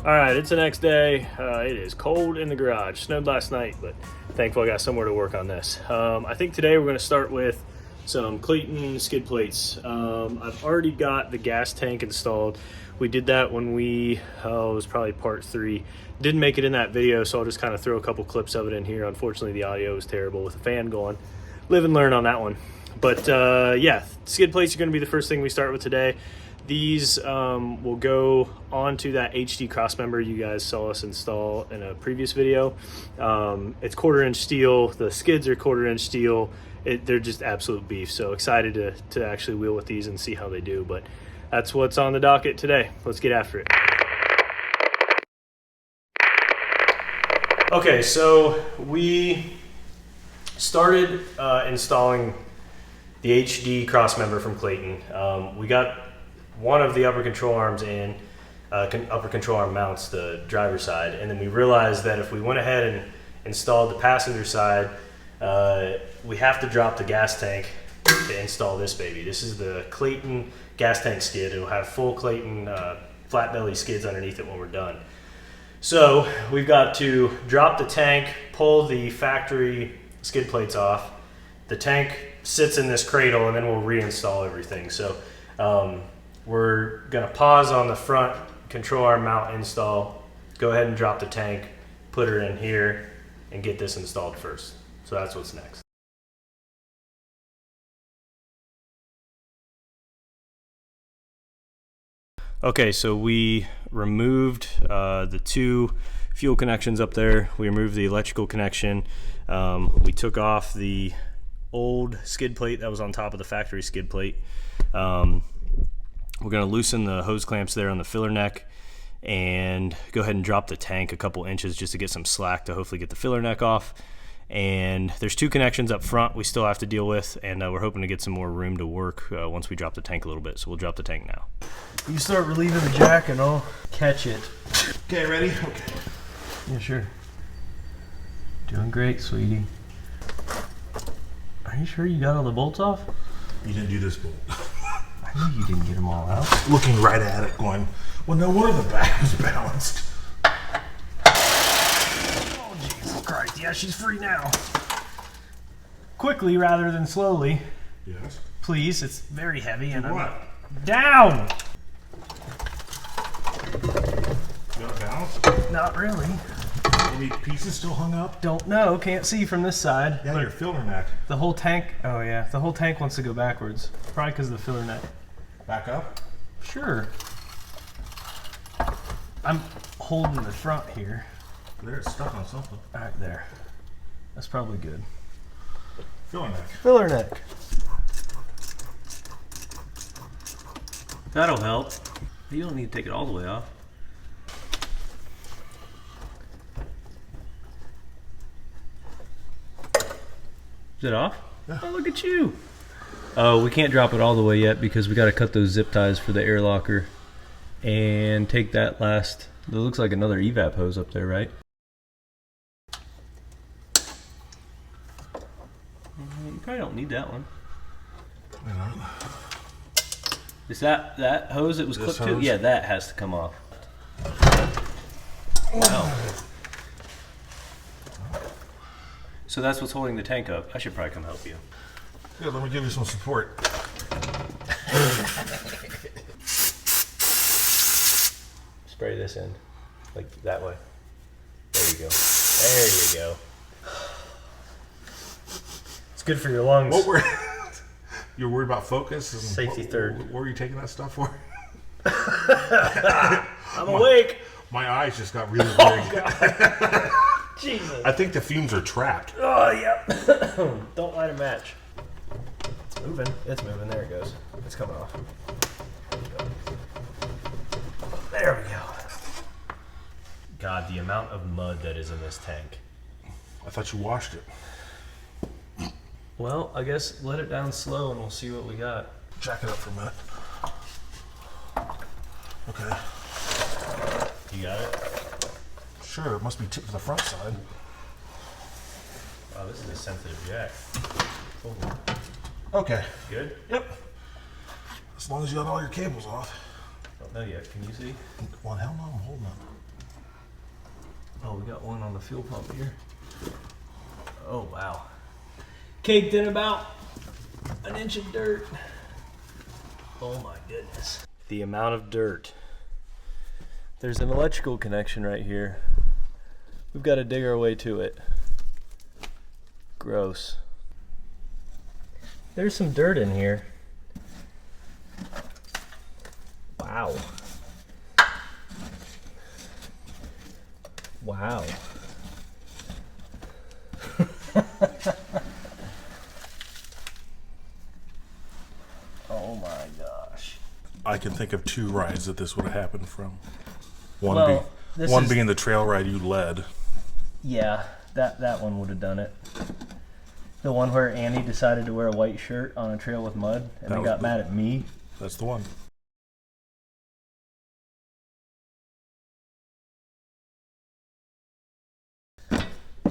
All right, it's the next day. It is cold in the garage. Snowed last night, but thankful I got somewhere to work on this. I think today we're going to start with some Clayton skid plates. I've already got the gas tank installed. We did that when it was probably part 3. Didn't make it in that video, so I'll just kind of throw a couple clips of it in here. Unfortunately, the audio was terrible with the fan going. Live and learn on that one. But yeah, skid plates are going to be the first thing we start with today. These will go onto that HD crossmember you guys saw us install in a previous video. It's 1/4 inch steel. The skids are 1/4 inch steel. They're just absolute beef. So excited to actually wheel with these and see how they do. But that's what's on the docket today. Let's get after it. Okay, so we started installing the HD crossmember from Clayton. We got one of the upper control arms in, upper control arm mounts, the driver's side, and then we realized that if we went ahead and installed the passenger side, we have to drop the gas tank to install this baby. This is the Clayton gas tank skid. It'll have full Clayton flat belly skids underneath it when we're done. So we've got to drop the tank, pull the factory skid plates off. The tank sits in this cradle, and then we'll reinstall everything. So we're gonna pause on the front control arm mount install, go ahead and drop the tank, put her in here, and get this installed first. So that's what's next. Okay, so we removed the 2 fuel connections up there. We removed the electrical connection. We took off the old skid plate that was on top of the factory skid plate. We're going to loosen the hose clamps there on the filler neck and go ahead and drop the tank a couple inches just to get some slack to hopefully get the filler neck off. And there's 2 connections up front we still have to deal with, and we're hoping to get some more room to work once we drop the tank a little bit. So we'll drop the tank now. You start relieving the jack and I'll catch it. Okay, ready? Okay. Yeah, sure. Doing great, sweetie. Are you sure you got all the bolts off? You didn't do this bolt. I knew you didn't get them all out. Looking right at it going, well, no wonder the back was balanced. Oh, Jesus Christ. Yeah, she's free now. Quickly rather than slowly. Yes. Please, it's very heavy and what? Down! You got it balanced? Not really. Any pieces still hung up? Don't know. Can't see from this side. Yeah, your filler neck. The whole tank, oh yeah, the whole tank wants to go backwards. Probably because of the filler neck. Back up? Sure. I'm holding the front here. There, it's stuck on something. All right, there. That's probably good. Filler neck. Filler neck. That'll help. You don't need to take it all the way off. Is it off? Yeah. Oh, look at you. Oh, we can't drop it all the way yet because we got to cut those zip ties for the air locker and take that last. It looks like another evap hose up there, right? You probably don't need that one. You know. Is that hose it was This clipped to? hose? Yeah, that has to come off. Wow. So that's what's holding the tank up. I should probably come help you. Yeah, let me give you some support. Spray this in, like that way. There you go. There you go. It's good for your lungs. What were you're worried about focus? And Safety third. What were you taking that stuff for? I'm awake. My eyes just got really big. God. Jesus. I think the fumes are trapped. Oh, yeah. Don't light a match. It's moving. It's moving. There it goes. It's coming off. There we go. God, the amount of mud that is in this tank. I thought you washed it. Well, I guess let it down slow and we'll see what we got. Jack it up for a minute. Okay. You got it? Sure, it must be tipped to the front side. Wow, this is a sensitive jack. Okay. Good? Yep. As long as you got all your cables off. Don't know yet. Can you see? Well, hell no, I'm holding it. Oh, we got one on the fuel pump here. Oh, wow. Caked in about an inch of dirt. Oh my goodness. The amount of dirt. There's an electrical connection right here. We've got to dig our way to it. Gross. There's some dirt in here. Wow. Wow. Oh my gosh. I can think of 2 rides that this would have happened from. One, Well, this is- being the trail ride you led. Yeah, that one would have done it. The one where Annie decided to wear a white shirt on a trail with mud and That they was got the- mad at me. That's the one.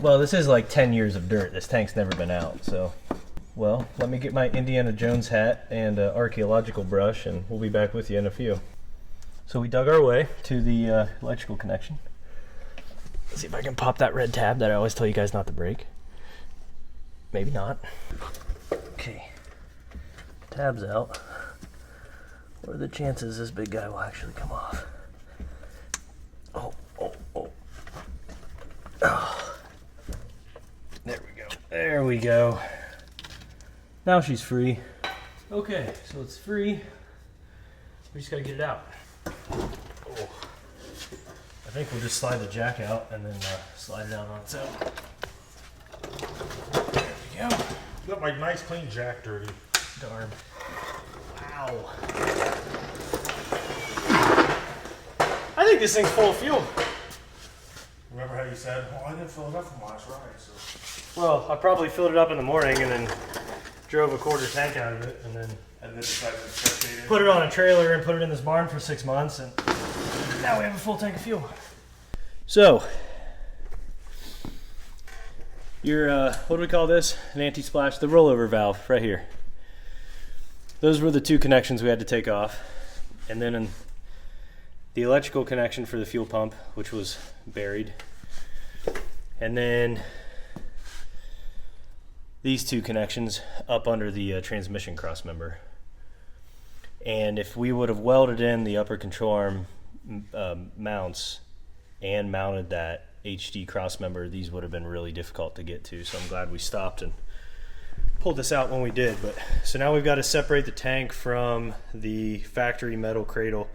Well, this is like 10 years of dirt. This tank's never been out, so. Well, let me get my Indiana Jones hat and archaeological brush, and we'll be back with you in a few. So we dug our way to the electrical connection. Let's see if I can pop that red tab that I always tell you guys not to break. Maybe not. Okay. Tab's out. What are the chances this big guy will actually come off? Oh. There we go. There we go. Now she's free. Okay, so it's free. We just gotta get it out. Oh. I think we'll just slide the jack out and then slide it out on its own. There we go. You got my nice clean jack dirty. Darn. Wow. I think this thing's full of fuel. Remember how you said, "Oh, I didn't fill it up from last ride." So Well, I probably filled it up in the morning and then drove a quarter tank out of it and then decided to test it. put it on a trailer and put it in this barn for 6 months, and now we have a full tank of fuel. So, your, what do we call this? An anti-splash, the rollover valve right here. Those were the 2 connections we had to take off. And then in the electrical connection for the fuel pump, which was buried. And then these 2 connections up under the transmission cross member. And if we would have welded in the upper control arm mounts and mounted that HD cross member, these would have been really difficult to get to. So I'm glad we stopped and pulled this out when we did. But so now we've got to separate the tank from the factory metal cradle.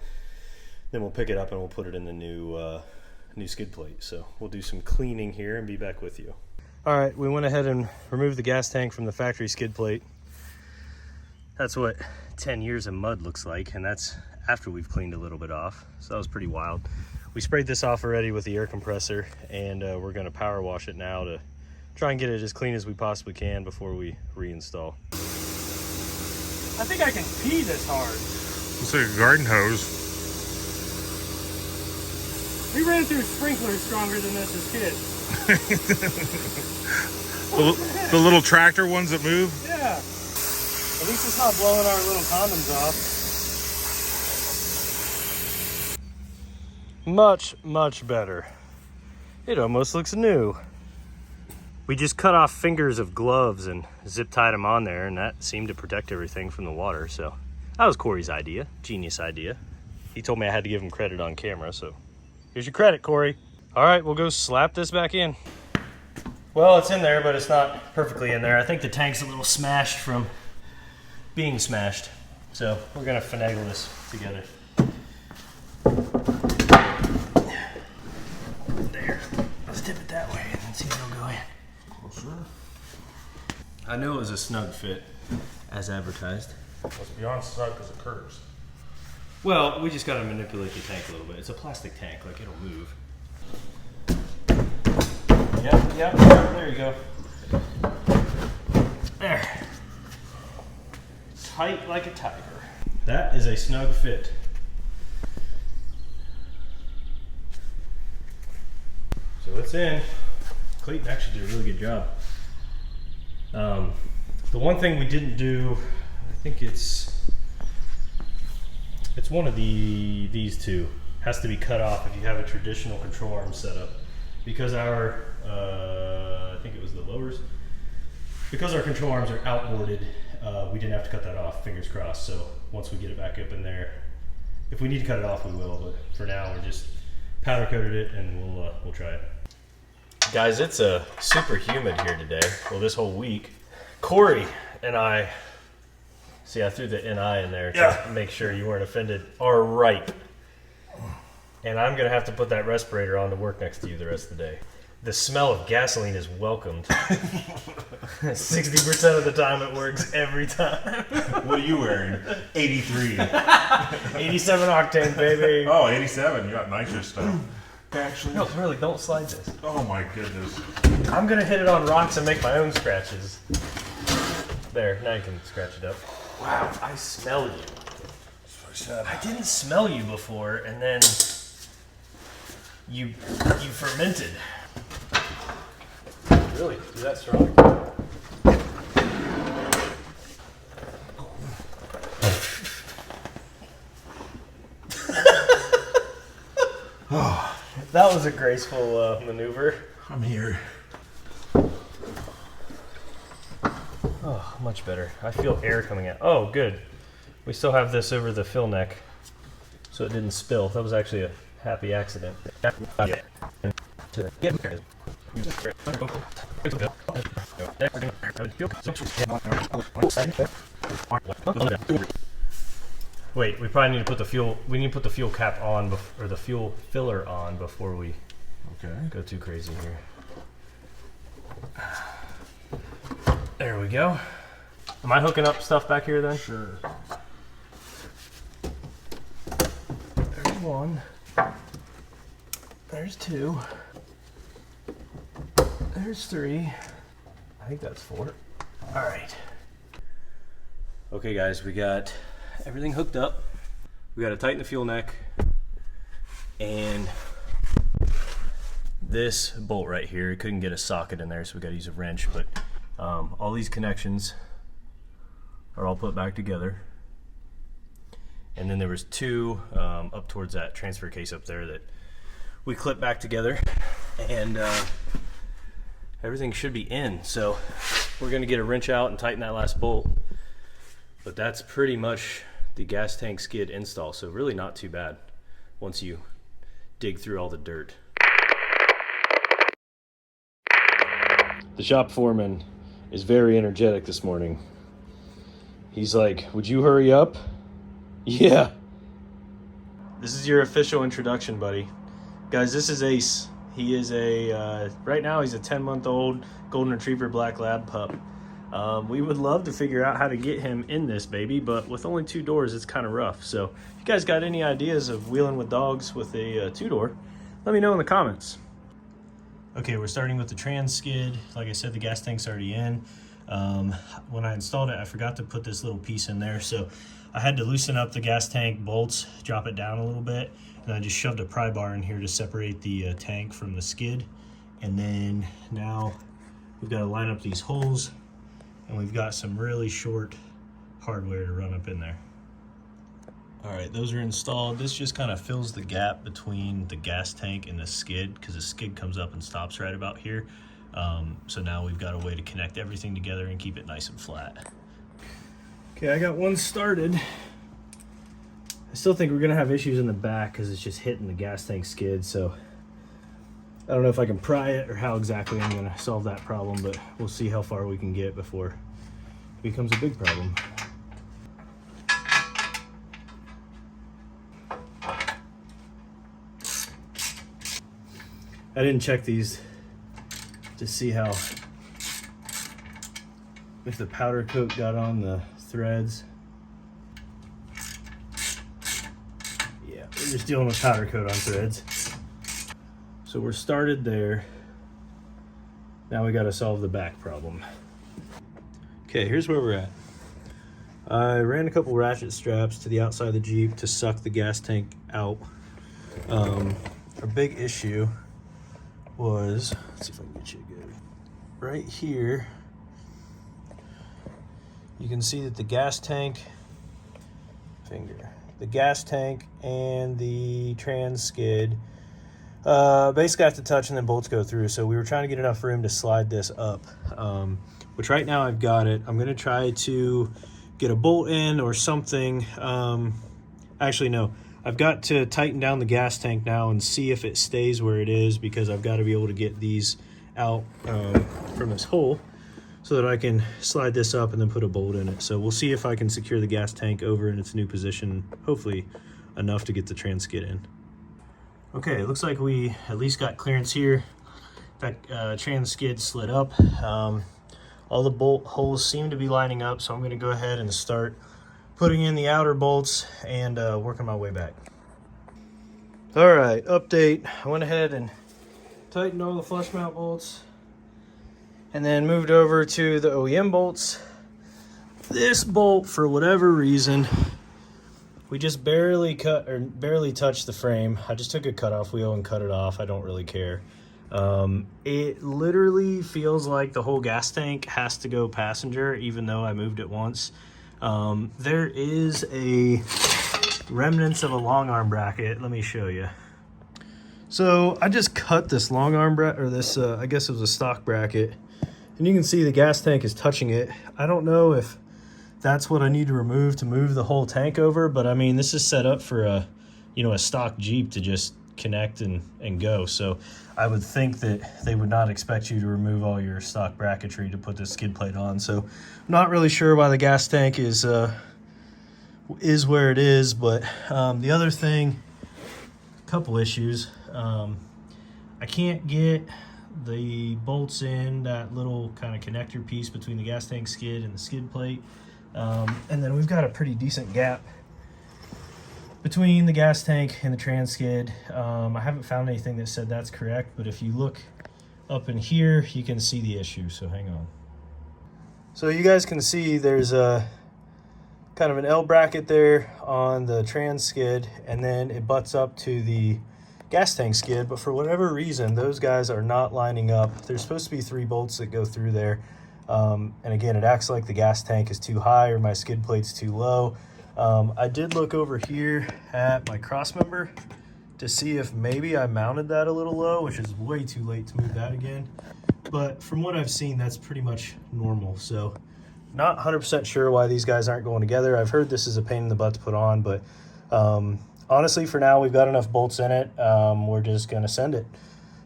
Then we'll pick it up and we'll put it in the new skid plate. So we'll do some cleaning here and be back with you. All right, we went ahead and removed the gas tank from the factory skid plate. That's what 10 years of mud looks like, and that's after we've cleaned a little bit off. So that was pretty wild. We sprayed this off already with the air compressor, and we're gonna power wash it now to try and get it as clean as we possibly can before we reinstall. I think I can pee this hard. Looks like a garden hose. We ran through sprinklers stronger than this as kids. The little tractor ones that move. Yeah. At least it's not blowing our little condoms off. Much better. It almost looks new. We just cut off fingers of gloves and zip tied them on there, and that seemed to protect everything from the water. So that was Corey's idea. Genius idea. He told me I had to give him credit on camera, so here's your credit, Corey. All right, we'll go slap this back in. Well, it's in there, but it's not perfectly in there. I think the tank's a little smashed from being smashed. So we're gonna finagle this together. There. Let's dip it that way and then see if it'll go in. Oh, sure. I knew it was a snug fit, as advertised. Let's be honest, snug because it curves. Well, we just gotta manipulate the tank a little bit. It's a plastic tank, like it'll move. Yep, there you go. There. Tight like a tiger. That is a snug fit. So it's in. Clayton actually did a really good job. The one thing we didn't do, I think it's one of these two, has to be cut off if you have a traditional control arm setup. because our, I think it was the lowers, because our control arms are outboarded, we didn't have to cut that off, fingers crossed. So once we get it back up in there, if we need to cut it off, we will, but for now we're just powder coated it and we'll try it. Guys, it's super humid here today. Well, this whole week. Corey and I, see, I threw the NI in there to make sure you weren't offended, are ripe. And I'm going to have to put that respirator on to work next to you the rest of the day. The smell of gasoline is welcomed. 60% of the time it works every time. What are you wearing? 83. 87 octane, baby. Oh, 87. You got nicer stuff. Actually. No, really, don't slide this. Oh my goodness. I'm going to hit it on rocks and make my own scratches. There, now you can scratch it up. Wow, I smell you. That's what I said. I didn't smell you before, and then you fermented. Really? Is that strong? That was a graceful maneuver. I'm here. Oh, much better. I feel air coming out. Oh, good. We still have this over the fill neck, so it didn't spill. That was actually a happy accident. Wait, we probably need to put the fuel. We need to put the fuel cap on, or the fuel filler on before we go too crazy here. There we go. Am I hooking up stuff back here then? Sure. There's one. There's two. There's three. I think that's four. All right. Okay, guys, we got everything hooked up. We got to tighten the fuel neck, and this bolt right here, couldn't get a socket in there, so we got to use a wrench. But all these connections are all put back together. And then there was two up towards that transfer case up there that we clipped back together, and everything should be in. So we're gonna get a wrench out and tighten that last bolt. But that's pretty much the gas tank skid install. So really not too bad once you dig through all the dirt. The shop foreman is very energetic this morning. He's like, "Would you hurry up?" Yeah. This is your official introduction, buddy. Guys, this is Ace. He is right now he's a 10-month-old golden retriever black lab pup. We would love to figure out how to get him in this baby, but with only 2 doors, it's kind of rough. So if you guys got any ideas of wheeling with dogs with a 2-door, let me know in the comments. Okay, we're starting with the trans skid. Like I said, the gas tank's already in. When I installed it, I forgot to put this little piece in there, so I had to loosen up the gas tank bolts, drop it down a little bit, and I just shoved a pry bar in here to separate the tank from the skid. And then now we've got to line up these holes, and we've got some really short hardware to run up in there. All right, those are installed. This just kind of fills the gap between the gas tank and the skid, because the skid comes up and stops right about here. So now we've got a way to connect everything together and keep it nice and flat. Okay, I got one started. I still think we're gonna have issues in the back because it's just hitting the gas tank skid, so I don't know if I can pry it or how exactly I'm gonna solve that problem, but we'll see how far we can get before it becomes a big problem. I didn't check these to see how, if the powder coat got on the threads. Yeah, we're just dealing with powder coat on threads. So we're started there. Now we got to solve the back problem. Okay, here's where we're at. I ran a couple ratchet straps to the outside of the Jeep to suck the gas tank out. Our big issue was, let's see if I can get you good. Right here, you can see that the gas tank, the gas tank and the trans skid Basically I have to touch and then bolts go through. So we were trying to get enough room to slide this up, which right now I've got it. I'm going to try to get a bolt in or something. Actually, no. I've got to tighten down the gas tank now and see if it stays where it is, because I've got to be able to get these out from this hole so that I can slide this up and then put a bolt in it. So we'll see if I can secure the gas tank over in its new position, hopefully enough to get the trans skid in. Okay, it looks like we at least got clearance here. That trans skid slid up. All the bolt holes seem to be lining up, so I'm going to go ahead and start putting in the outer bolts and working my way back. All right, update. I went ahead and tightened all the flush mount bolts and then moved over to the OEM bolts. This bolt, for whatever reason, we just barely touched the frame. I just took a cutoff wheel and cut it off. I don't really care. It literally feels like the whole gas tank has to go passenger, even though I moved it once. There is a remnants of a long arm bracket. Let me show you. So I just cut this long arm bracket, or this, I guess it was a stock bracket, and you can see the gas tank is touching it. I don't know if that's what I need to move the whole tank over, but I mean, this is set up for a, you know, a stock Jeep to just connect and go. So I would think that they would not expect you to remove all your stock bracketry to put this skid plate on. So I'm not really sure why the gas tank is where it is. But the other thing, a couple issues. I can't get the bolts in that little kind of connector piece between the gas tank skid and the skid plate. And then we've got a pretty decent gap between the gas tank and the trans skid. I haven't found anything that said that's correct, but if you look up in here, you can see the issue, so hang on. So you guys can see there's a kind of an L bracket there on the trans skid, and then it butts up to the gas tank skid, but for whatever reason, those guys are not lining up. There's supposed to be 3 bolts that go through there. And again, it acts like the gas tank is too high or my skid plate's too low. I did look over here at my cross member to see if maybe I mounted that a little low, which is way too late to move that again. But from what I've seen, that's pretty much normal. So not 100% sure why these guys aren't going together. I've heard this is a pain in the butt to put on, but honestly, for now, we've got enough bolts in it. We're just going to send it.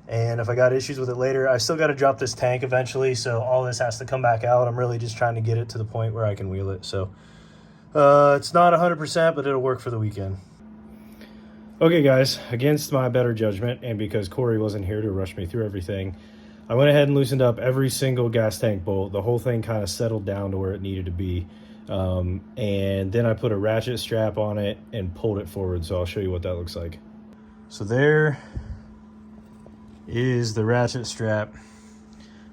And if I got issues with it later, I still got to drop this tank eventually, so all this has to come back out. I'm really just trying to get it to the point where I can wheel it. So it's not 100%, but it'll work for the weekend. Okay, guys, against my better judgment, and because Corey wasn't here to rush me through everything, I went ahead and loosened up every single gas tank bolt. The whole thing kind of settled down to where it needed to be. And then I put a ratchet strap on it and pulled it forward, so I'll show you what that looks like. So there is the ratchet strap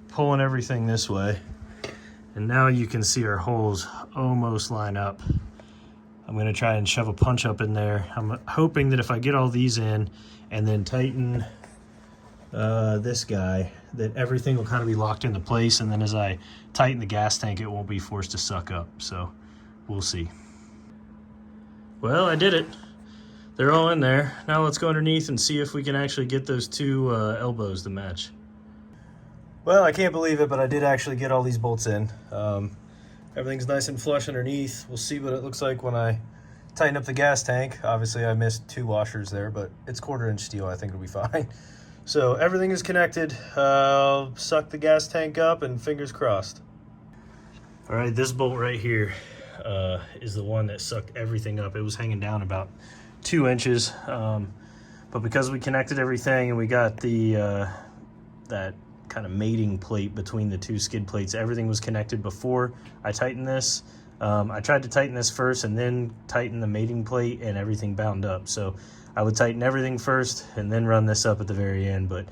pulling everything this way, and now you can see our holes almost line up. I'm going to try and shove a punch up in there. I'm hoping that if I get all these in and then tighten this guy, that everything will kind of be locked into place, and then as I tighten the gas tank, it won't be forced to suck up. So we'll see. Well, I did it. They're all in there. Now let's go underneath and see if we can actually get those 2 elbows to match. Well, I can't believe it, but I did actually get all these bolts in. Everything's nice and flush underneath. We'll see what it looks like when I tighten up the gas tank. Obviously, I missed 2 washers there, but it's 1/4 inch steel. I think it'll be fine. So everything is connected. I'll suck the gas tank up and fingers crossed. All right, this bolt right here is the one that sucked everything up. It was hanging down about 2 inches, but because we connected everything and we got the that kind of mating plate between the 2 skid plates, everything was connected before I tightened this. I tried to tighten this first and then tighten the mating plate, and everything bound up. So I would tighten everything first and then run this up at the very end. But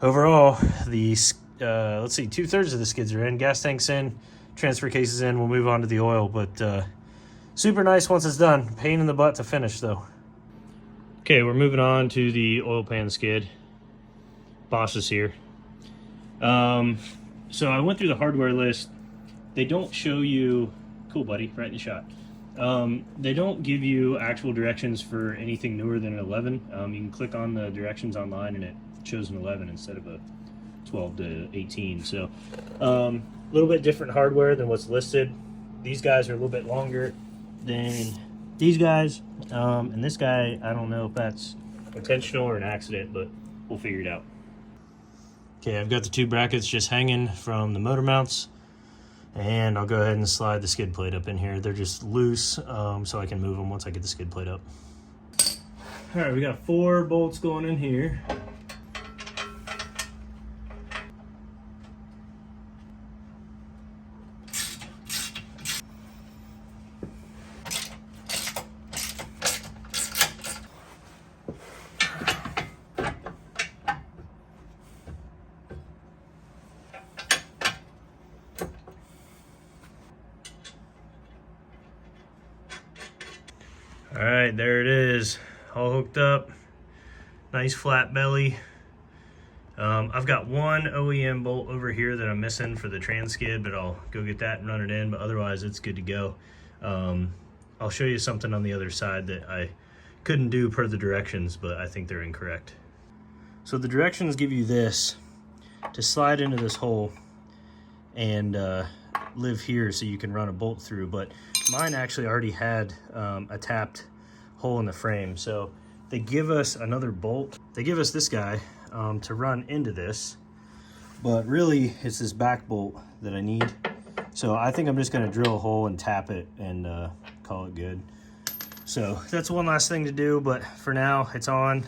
overall, the let's see, 2/3 of the skids are in, gas tank's in, transfer case is in. We'll move on to the oil, but super nice once it's done. Pain in the butt to finish though. Okay, we're moving on to the oil pan skid. Boss is here. So I went through the hardware list. They don't show you, cool buddy, right in the shot. They don't give you actual directions for anything newer than an 11. You can click on the directions online and it shows an 11 instead of a 12 to 18. So a little bit different hardware than what's listed. These guys are a little bit longer than these guys. And this guy, I don't know if that's intentional or an accident, but we'll figure it out. Okay, I've got the two brackets just hanging from the motor mounts. And I'll go ahead and slide the skid plate up in here. They're just loose, so I can move them once I get the skid plate up. All right, we got 4 bolts going in here. All right, there it is, all hooked up. Nice flat belly. I've got one OEM bolt over here that I'm missing for the trans skid, but I'll go get that and run it in, but otherwise it's good to go. I'll show you something on the other side that I couldn't do per the directions, but I think they're incorrect. So the directions give you this to slide into this hole and live here so you can run a bolt through, but mine actually already had a tapped hole in the frame, so they give us another bolt. They give us this guy to run into this, but really it's this back bolt that I need. So I think I'm just going to drill a hole and tap it and call it good. So that's one last thing to do, but for now it's on.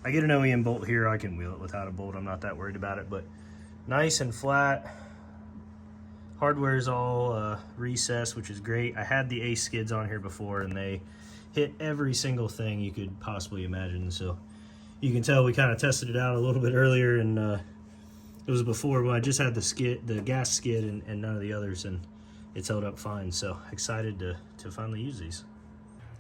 I get an OEM bolt here, I can wheel it without a bolt, I'm not that worried about it, but nice and flat. Hardware is all recessed, which is great. I had the Ace skids on here before and they hit every single thing you could possibly imagine. So you can tell we kind of tested it out a little bit earlier, and it was before when I just had the gas skid and none of the others, and it's held up fine. So excited to finally use these.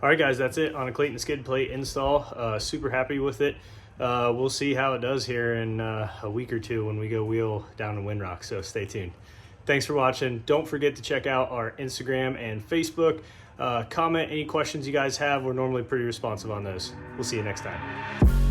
All right, guys, that's it on a Clayton skid plate install. Super happy with it. We'll see how it does here in a week or two when we go wheel down to Windrock, so stay tuned. Thanks for watching. Don't forget to check out our Instagram and Facebook. Comment any questions you guys have. We're normally pretty responsive on those. We'll see you next time.